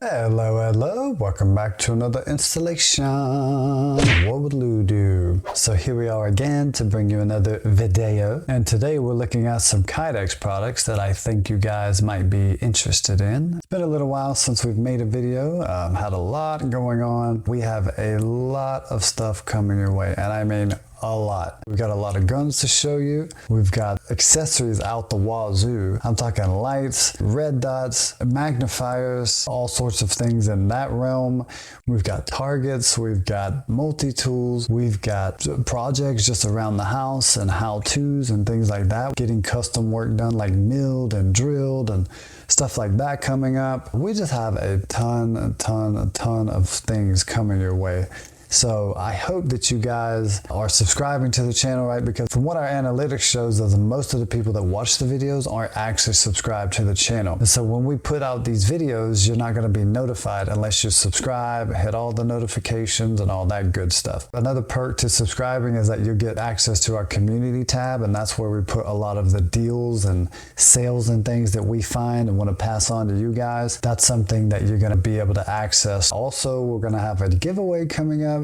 Hello, welcome back to another installation. What would Lou do? So here we are again to bring you another video, and today we're looking at some Kydex products that I think you guys might be interested in. It's been a little while since we've made a video, had a lot going on. We have a lot of stuff coming your way, and I mean a lot. We've got a lot of guns to show you. We've got accessories out the wazoo. I'm talking lights, red dots, magnifiers, all sorts of things in that realm. We've got targets, we've got multi-tools, we've got projects just around the house and how-tos and things like that. Getting custom work done like milled and drilled and stuff like that coming up. We just have a ton of things coming your way. So I hope that you guys are subscribing to the channel, right? Because from what our analytics shows is most of the people that watch the videos aren't actually subscribed to the channel. And so when we put out these videos, you're not going to be notified unless you subscribe, hit all the notifications and all that good stuff. Another perk to subscribing is that you get access to our community tab, and that's where we put a lot of the deals and sales and things that we find and want to pass on to you guys. That's something that you're going to be able to access. Also, we're going to have a giveaway coming up,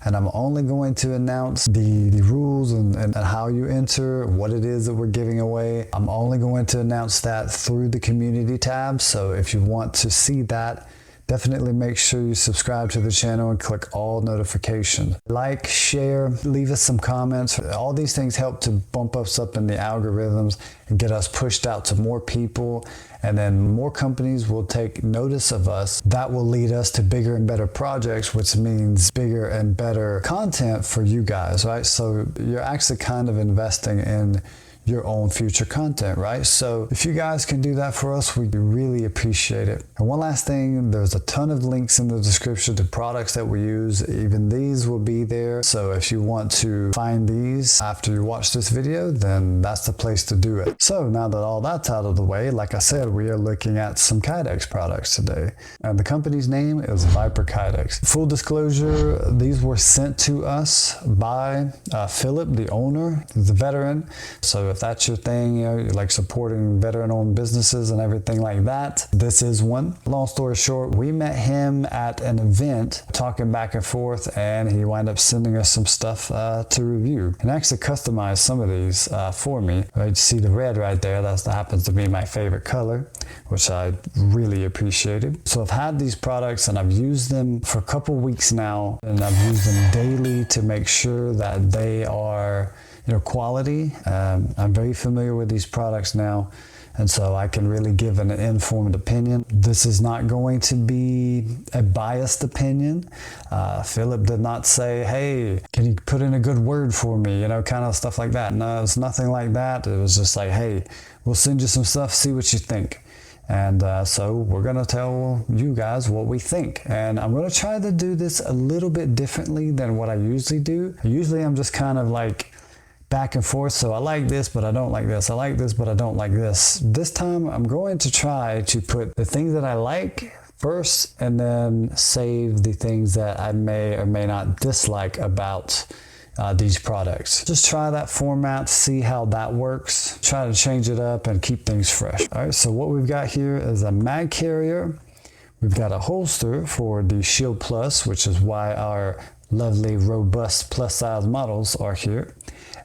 and I'm only going to announce the rules and how you enter, what it is that we're giving away. I'm only going to announce that through the community tab. So if you want to see that, definitely make sure you subscribe to the channel and click all notifications. Like, share, leave us some comments. All these things help to bump us up in the algorithms and get us pushed out to more people. And then more companies will take notice of us. That will lead us to bigger and better projects, which means bigger and better content for you guys, right? So you're actually kind of investing in your own future content, right? So if you guys can do that for us, we really appreciate it. And one last thing, there's a ton of links in the description to products that we use. Even these will be there. So if you want to find these after you watch this video, then that's the place to do it. So now that all that's out of the way, like I said, we are looking at some Kydex products today. And the company's name is Vyper Kydex. Full disclosure, these were sent to us by Philip, the owner, the veteran. So if that's your thing, you know, you like supporting veteran-owned businesses and everything like that, this is one. Long story short, we met him at an event, talking back and forth, and he wound up sending us some stuff to review. And actually customized some of these for me. Right, you see the red right there, that happens to be my favorite color, which I really appreciated. So I've had these products and I've used them for a couple weeks now, and I've used them daily to make sure that they are quality. I'm very familiar with these products now, and so I can really give an informed opinion. This is not going to be a biased opinion. Philip did not say, hey, can you put in a good word for me, kind of stuff like that. No, it's nothing like that. It was just like, hey, we'll send you some stuff, see what you think. And so we're going to tell you guys what we think. And I'm going to try to do this a little bit differently than what I usually do. Usually I'm just kind of like back and forth. So I like this, but I don't like this. I like this, but I don't like this. This time I'm going to try to put the things that I like first and then save the things that I may or may not dislike about these products. Just try that format, see how that works. Try to change it up and keep things fresh. All right, so what we've got here is a mag carrier. We've got a holster for the Shield Plus, which is why our lovely, robust, plus-size models are here.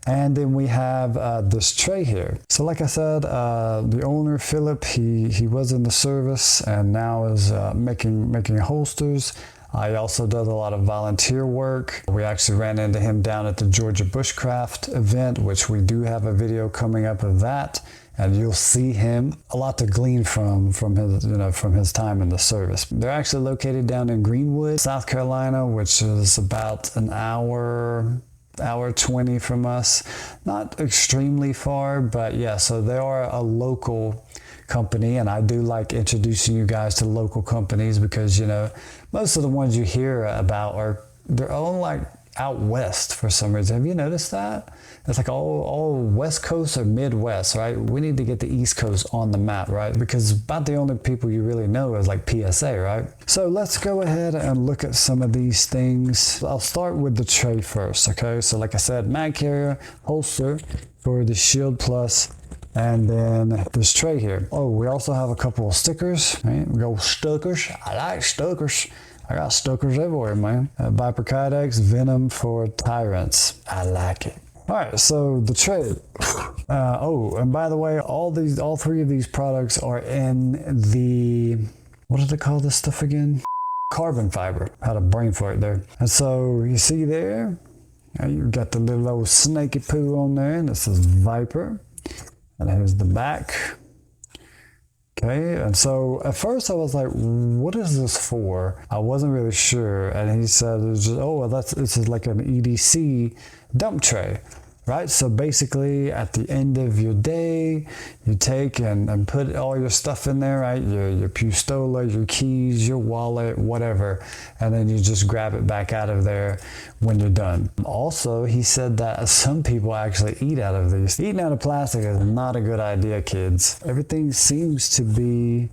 And then we have this tray here. So like I said, the owner, Philip, he was in the service and now is making holsters. He also does a lot of volunteer work. We actually ran into him down at the Georgia Bushcraft event, which we do have a video coming up of that. And you'll see him, a lot to glean from his time in the service. They're actually located down in Greenwood, South Carolina, which is about an hour 20 from us. Not extremely far, but yeah, so they are a local company, and I do like introducing you guys to local companies because, most of the ones you hear about they're all like out west for some reason. Have you noticed that? It's like all West Coast or Midwest, right? We need to get the East Coast on the map, right? Because about the only people you really know is like PSA, right? So let's go ahead and look at some of these things. I'll start with the tray first, okay? So like I said, mag carrier, holster for the Shield Plus, And then this tray here. Oh, we also have a couple of stickers. Right? We go stickers. I like stickers. I got stickers everywhere, man. Vyper Kydex, Venom for Tyrants. I like it. All right, so the tray. Oh, and by the way, all three of these products are in the, what did they call this stuff again? Carbon fiber. Had a brain for it there. And so you see there, you've got the little old snaky poo on there, and this is Vyper. And here's the back. Okay, and so at first I was like, what is this for? I wasn't really sure. And he said, this is like an EDC dump tray, right? So basically at the end of your day, you take and put all your stuff in there, right? Your Pustola, your keys, your wallet, whatever. And then you just grab it back out of there when you're done. Also, he said that some people actually eat out of these. Eating out of plastic is not a good idea, kids. Everything seems to be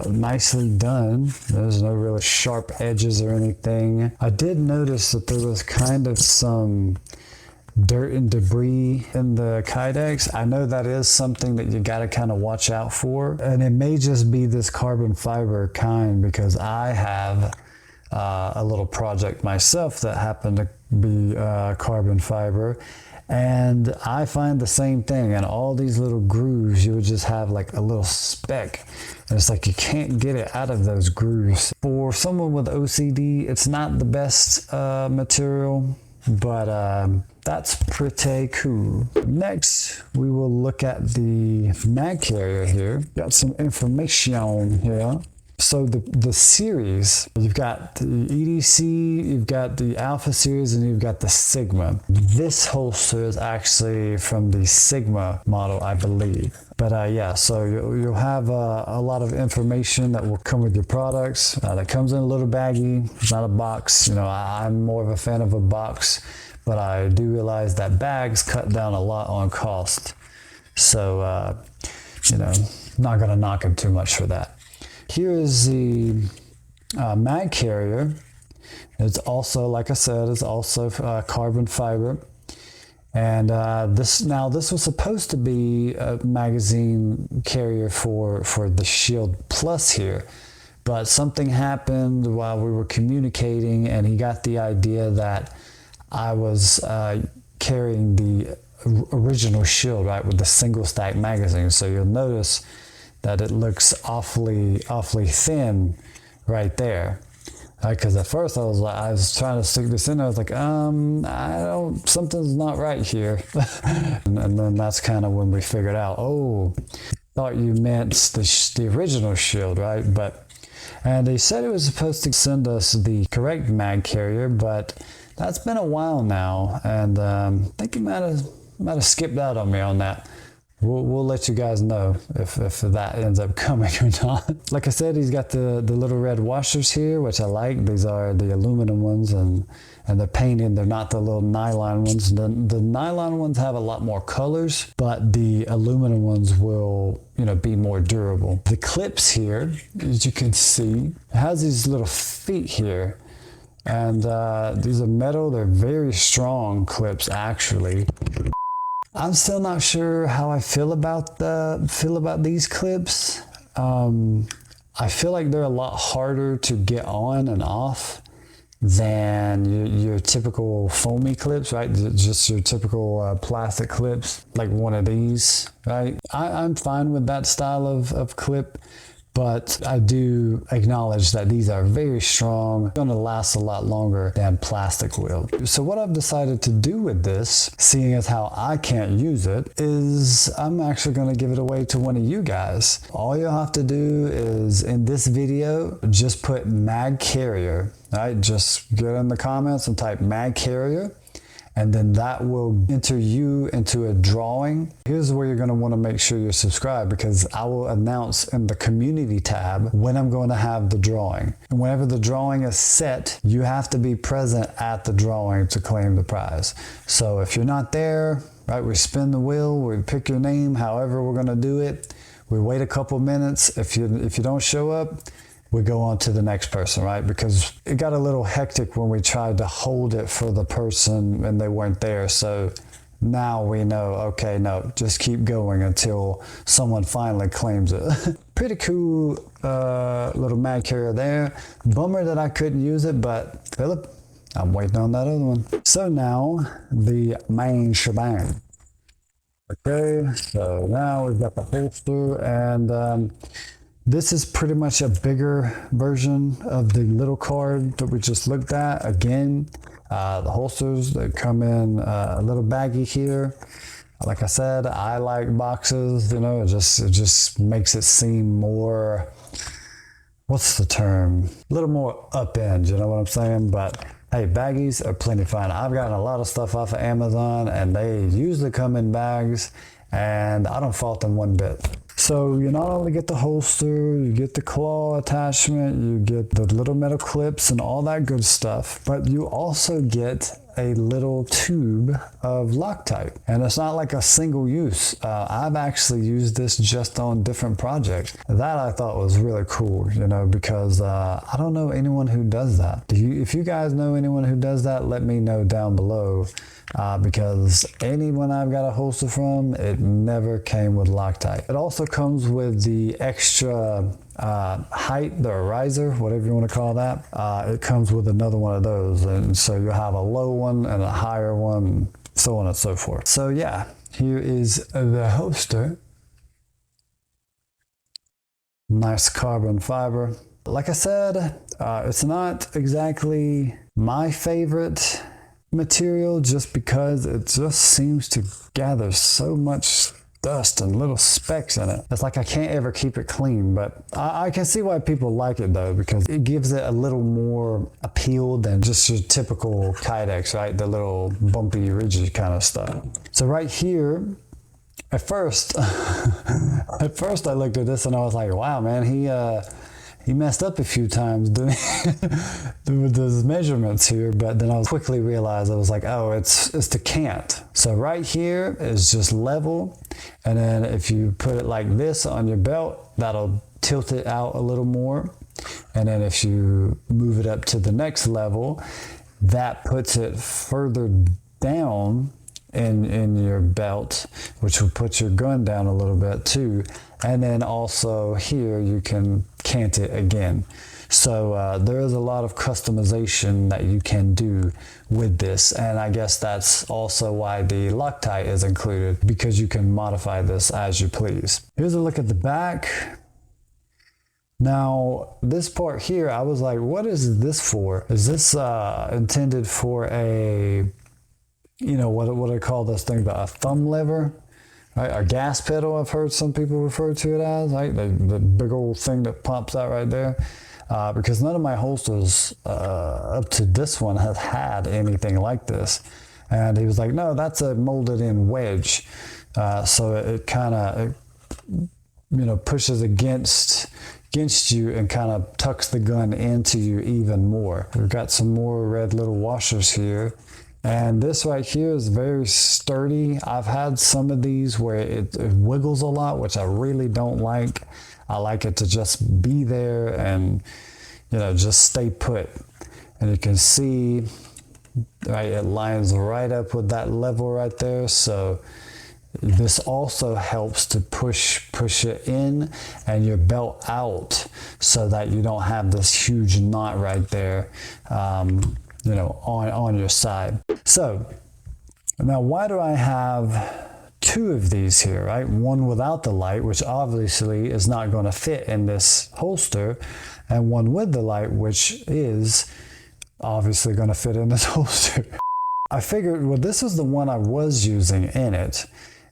nicely done. There's no really sharp edges or anything. I did notice that there was kind of some dirt and debris in the Kydex. I know that is something that you got to kind of watch out for, and it may just be this carbon fiber kind, because I have a little project myself that happened to be carbon fiber, and I find the same thing. And all these little grooves, you would just have like a little speck, and it's like you can't get it out of those grooves. For someone with OCD, it's not the best material, but that's pretty cool. Next, we will look at the mag carrier here. Got some information here. So the series, you've got the EDC, you've got the Alpha series, and you've got the Sigma. This holster is actually from the Sigma model, I believe. But yeah, so you'll have a lot of information that will come with your products. That comes in a little baggie, it's not a box. You know, I'm more of a fan of a box, but I do realize that bags cut down a lot on cost. So, you know, not gonna knock him too much for that. Here is the mag carrier. It's also, like I said, it's also carbon fiber. And this was supposed to be a magazine carrier for the Shield Plus here. But something happened while we were communicating, and he got the idea that I was carrying the original Shield, right, with the single stack magazine. So you'll notice that it looks awfully thin right there. Because at first I was trying to stick this in. I was like, something's not right here. and then that's kind of when we figured out, oh, thought you meant the original Shield, right? And they said it was supposed to send us the correct mag carrier, but that's been a while now, and I think he might have skipped out on me on that. We'll let you guys know if that ends up coming or not. Like I said, he's got the little red washers here, which I like. These are the aluminum ones, and they're painted. They're not the little nylon ones. The nylon ones have a lot more colors, but the aluminum ones will, you know, be more durable. The clips here, as you can see, it has these little feet here. And these are metal. They're very strong clips, actually. I'm still not sure how I feel about these clips. I feel like they're a lot harder to get on and off than your typical foamy clips, right? Just your typical plastic clips, like one of these, right? I'm fine with that style of clip, but I do acknowledge that these are very strong, going to last a lot longer than plastic will. So what I've decided to do with this, seeing as how I can't use it, is I'm actually going to give it away to one of you guys. All you'll have to do is, in this video, just put mag carrier, right? Just get in the comments and type mag carrier, and then that will enter you into a drawing. Here's where you're gonna wanna make sure you're subscribed, because I will announce in the community tab when I'm going to have the drawing. And whenever the drawing is set, you have to be present at the drawing to claim the prize. So if you're not there, right, we spin the wheel, we pick your name, however we're gonna do it. We wait a couple minutes. If you don't show up, we go on to the next person, right? Because it got a little hectic when we tried to hold it for the person and they weren't there. So now we know, okay, no, just keep going until someone finally claims it. Pretty cool little mag carrier there. Bummer that I couldn't use it, but Philip, I'm waiting on that other one. So now the main shebang. Okay, so now we've got the holster, and this is pretty much a bigger version of the little card that we just looked at. Again, the holsters that come in a little baggy here. Like I said, I like boxes, you know, it just makes it seem more, what's the term? A little more up-end, you know what I'm saying? But hey, baggies are plenty fine. I've gotten a lot of stuff off of Amazon and they usually come in bags, and I don't fault them one bit. So you not only get the holster, you get the claw attachment, you get the little metal clips and all that good stuff, but you also get a little tube of Loctite. And it's not like a single use. I've actually used this just on different projects. That I thought was really cool, you know, because I don't know anyone who does that. If you guys know anyone who does that, let me know down below. Because anyone I've got a holster from, it never came with Loctite. It also comes with the extra height, the riser, whatever you want to call that. It comes with another one of those, and so you have a low one and a higher one, so on and so forth. So yeah, here is the holster. Nice carbon fiber. Like I said, it's not exactly my favorite material, just because it just seems to gather so much dust and little specks in it. It's like I can't ever keep it clean, but I can see why people like it though, because it gives it a little more appeal than just your typical Kydex, right? The little bumpy, ridgy kind of stuff. So right here, at first I looked at this and I was like, wow, man, he messed up a few times doing with those measurements here, but then I quickly realized, I was like, oh, it's the cant. So right here is just level, and then if you put it like this on your belt, that'll tilt it out a little more. And then if you move it up to the next level, that puts it further down in your belt, which will put your gun down a little bit too. And then also here you can cant it again. So there is a lot of customization that you can do with this, and I guess that's also why the Loctite is included, because you can modify this as you please. Here's a look at the back. Now this part here, I was like, what is this for? Is this intended for a, you know, what do I call this thing, a thumb lever? Right, a gas pedal, I've heard some people refer to it as, right? The big old thing that pops out right there. Because none of my holsters up to this one have had anything like this. And he was like, no, that's a molded in wedge. So it kind of, you know, pushes against you and kind of tucks the gun into you even more. We've got some more red little washers here. And this right here is very sturdy. I've had some of these where it wiggles a lot, which I really don't like. I like it to just be there and, you know, just stay put. And you can see, right, it lines right up with that level right there. So this also helps to push it in and your belt out, so that you don't have this huge knot right there, you know, on your side. So now, why do I have two of these here, right? One without the light, which obviously is not going to fit in this holster, and one with the light, which is obviously going to fit in this holster. I figured, well, this is the one I was using in it,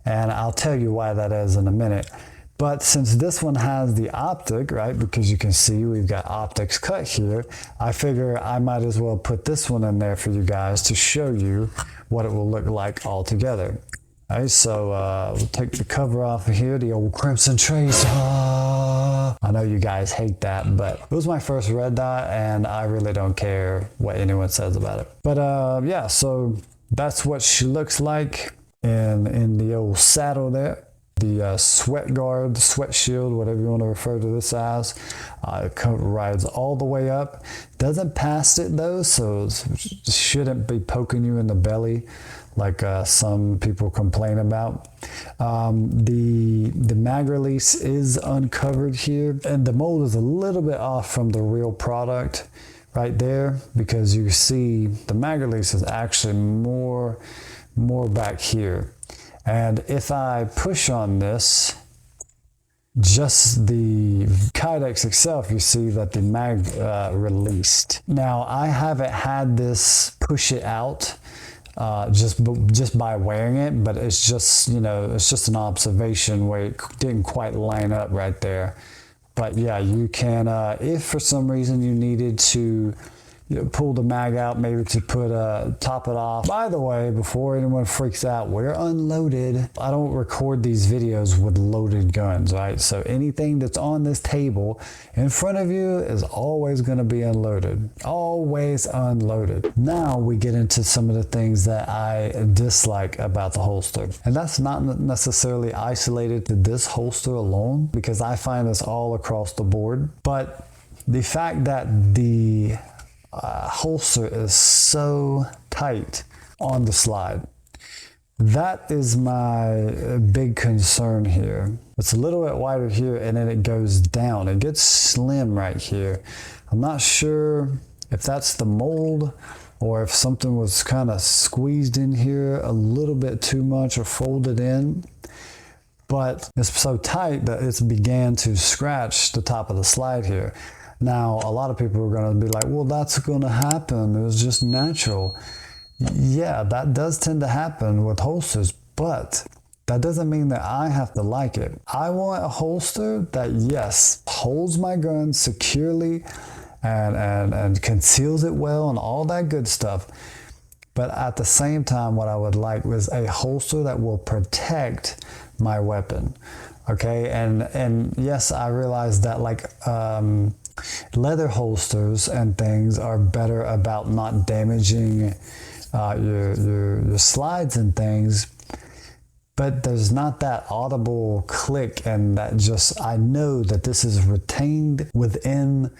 and I'll tell you why that is in a minute. But since this one has the optic, right, because you can see we've got optics cut here, I figure I might as well put this one in there for you guys to show you what it will look like all together. All right, so we'll take the cover off of here, the old Crimson Trace. I know you guys hate that, but it was my first red dot, and I really don't care what anyone says about it. But yeah, so that's what she looks like in the old saddle there. The sweat guard, sweat shield, whatever you want to refer to this as, it rides all the way up. Doesn't pass it though, so it shouldn't be poking you in the belly like some people complain about. The mag release is uncovered here, and the mold is a little bit off from the real product right there, because you see the mag release is actually more back here. And if I push on this, just the Kydex itself, you see that the mag released. Now, I haven't had this push it out just by wearing it, but it's just, you know, it's just an observation where it didn't quite line up right there. But yeah, you can, if for some reason you needed to, you know, pull the mag out, maybe to put top it off. By the way, before anyone freaks out, we're unloaded. I don't record these videos with loaded guns, right? So anything that's on this table in front of you is always going to be unloaded. Always unloaded. Now we get into some of the things that I dislike about the holster. And that's not necessarily isolated to this holster alone, because I find this all across the board. But the fact that the holster is so tight on the slide, that is my big concern here. It's a little bit wider here, and then it goes down. It gets slim right here. I'm not sure if that's the mold or if something was kind of squeezed in here a little bit too much or folded in, but it's so tight that it's began to scratch the top of the slide here. Now, a lot of people are going to be like, well, that's going to happen. It was just natural. Yeah, that does tend to happen with holsters, but that doesn't mean that I have to like it. I want a holster that, yes, holds my gun securely and conceals it well and all that good stuff. But at the same time, what I would like was a holster that will protect my weapon. Okay, and yes, I realize that like leather holsters and things are better about not damaging your slides and things, but there's not that audible click, and that just, I know that this is retained within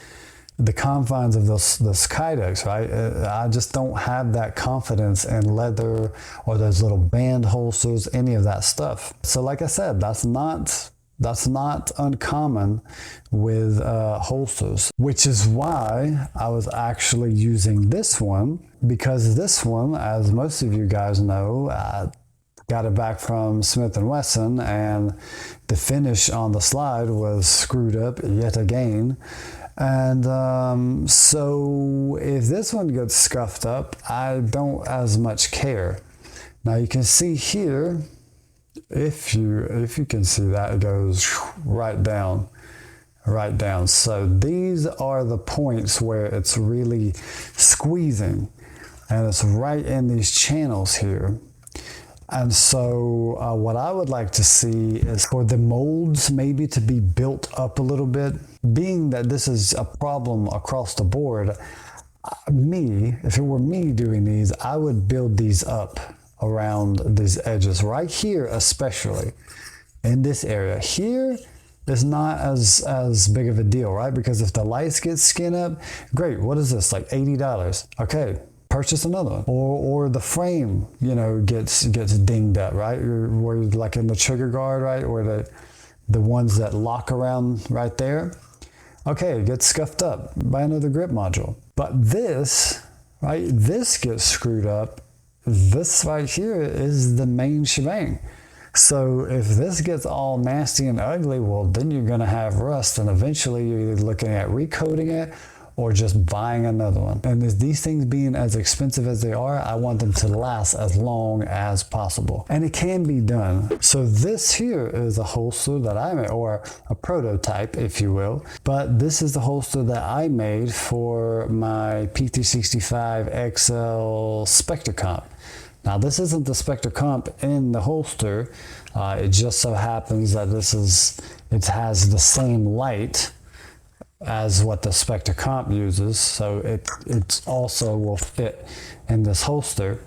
the confines of this Kydex, right? I just don't have that confidence in leather or those little band holsters, any of that stuff. So like I said, that's not uncommon with holsters, which is why I was actually using this one, because this one, as most of you guys know, I got it back from Smith & Wesson, and the finish on the slide was screwed up yet again. And so if this one gets scuffed up, I don't as much care. Now you can see here, if you can see that, it goes right down. So these are the points where it's really squeezing, and it's right in these channels here. And so what I would like to see is for the molds maybe to be built up a little bit. Being that this is a problem across the board, if it were me doing these, I would build these up around these edges right here, especially in this area here. Is not as big of a deal, right? Because if the lights get skin up, great. What is this, like $80? Okay, purchase another one. Or the frame, you know, gets dinged up, right? Where like in the trigger guard, right? Or the ones that lock around right there. Okay, it gets scuffed up by another grip module. But this, right? This gets screwed up. This right here is the main shebang. So if this gets all nasty and ugly, well, then you're going to have rust, and eventually you're either looking at recoating it or just buying another one. And with these things being as expensive as they are, I want them to last as long as possible. And it can be done. So this here is a holster that I made, or a prototype, if you will. But this is the holster that I made for my P365 XL Spectre Comp. Now this isn't the Spectre Comp in the holster. It just so happens that it has the same light as what the Spectre Comp uses, so it also will fit in this holster.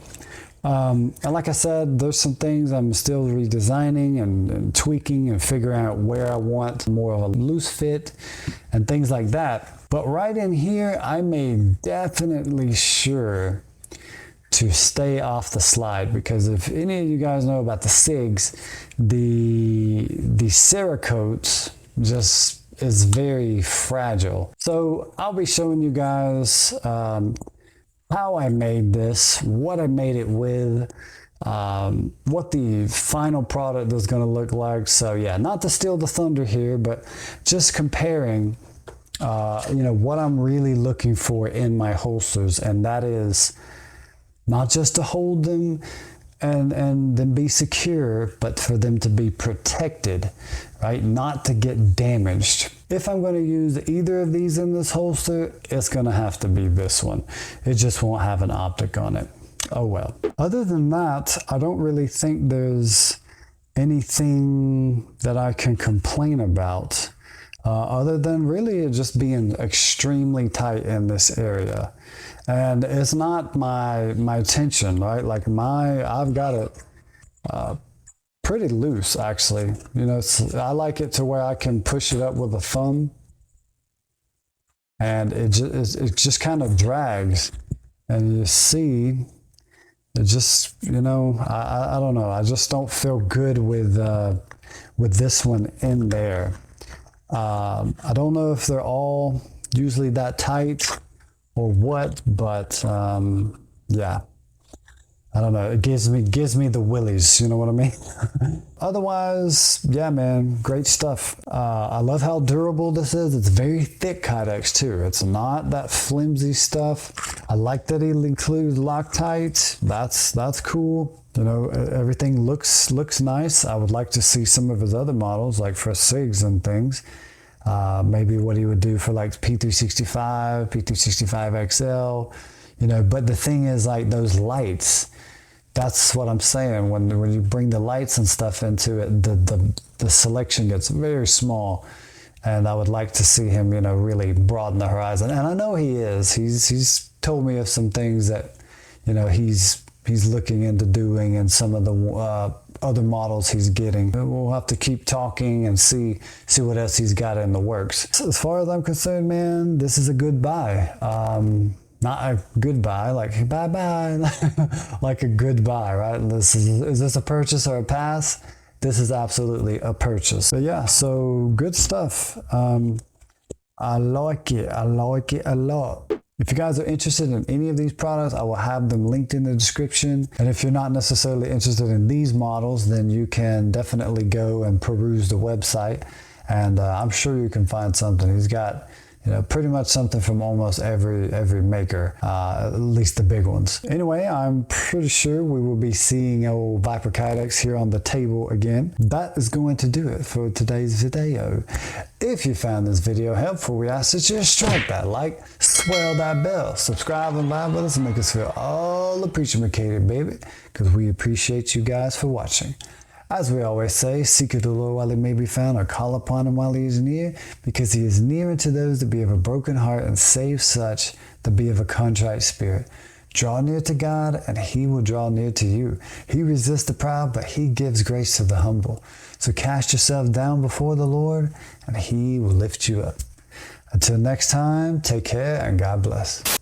And like I said, there's some things I'm still redesigning and tweaking and figuring out where I want more of a loose fit and things like that. But right in here, I made definitely sure to stay off the slide, because if any of you guys know about the SIGs, the Cerakotes just is very fragile. So I'll be showing you guys how I made this, what I made it with, what the final product is going to look like. So yeah, not to steal the thunder here, but just comparing what I'm really looking for in my holsters, and that is not just to hold them and then be secure, but for them to be protected, right? Not to get damaged. If I'm going to use either of these in this holster, it's going to have to be this one. It just won't have an optic on it. Oh well. Other than that, I don't really think there's anything that I can complain about, other than really it just being extremely tight in this area. And it's not my tension, right? Like I've got it pretty loose, actually. You know, I like it to where I can push it up with a thumb, and it just kind of drags. And you see, it just, you know, I don't know. I just don't feel good with this one in there. I don't know if they're all usually that tight or what, but yeah, I don't know. It gives me the willies, you know what I mean? Otherwise, yeah, man, great stuff. I love how durable this is. It's very thick Kydex too. It's not that flimsy stuff. I like that it includes Loctite. That's cool. You know, everything looks nice. I would like to see some of his other models, like for SIGs and things. Maybe what he would do for like P365, P365 XL, you know. But the thing is, like, those lights, that's what I'm saying. When you bring the lights and stuff into it, the selection gets very small. And I would like to see him, you know, really broaden the horizon. And I know he is. He's told me of some things that, you know, he's looking into doing, and some of the other models he's getting. We'll have to keep talking and see what else he's got in the works. So as far as I'm concerned, man, this is a good buy. Not a goodbye, like bye-bye, like a goodbye, right? Is this a purchase or a pass? This is absolutely a purchase. But yeah, so good stuff. I like it a lot. If you guys are interested in any of these products, I will have them linked in the description. And if you're not necessarily interested in these models, then you can definitely go and peruse the website. And I'm sure you can find something. He's got, you know, pretty much something from almost every maker, at least the big ones. Anyway, I'm pretty sure we will be seeing old Vyper Kydex here on the table again. That is going to do it for today's video. If you found this video helpful, we ask that you strike that like, swell that bell, subscribe and vibe with us, and make us feel all appreciated, baby, because we appreciate you guys for watching. As we always say, seek the Lord while he may be found, or call upon him while he is near, because he is near unto those that be of a broken heart, and save such that be of a contrite spirit. Draw near to God, and he will draw near to you. He resists the proud, but he gives grace to the humble. So cast yourself down before the Lord, and he will lift you up. Until next time, take care, and God bless.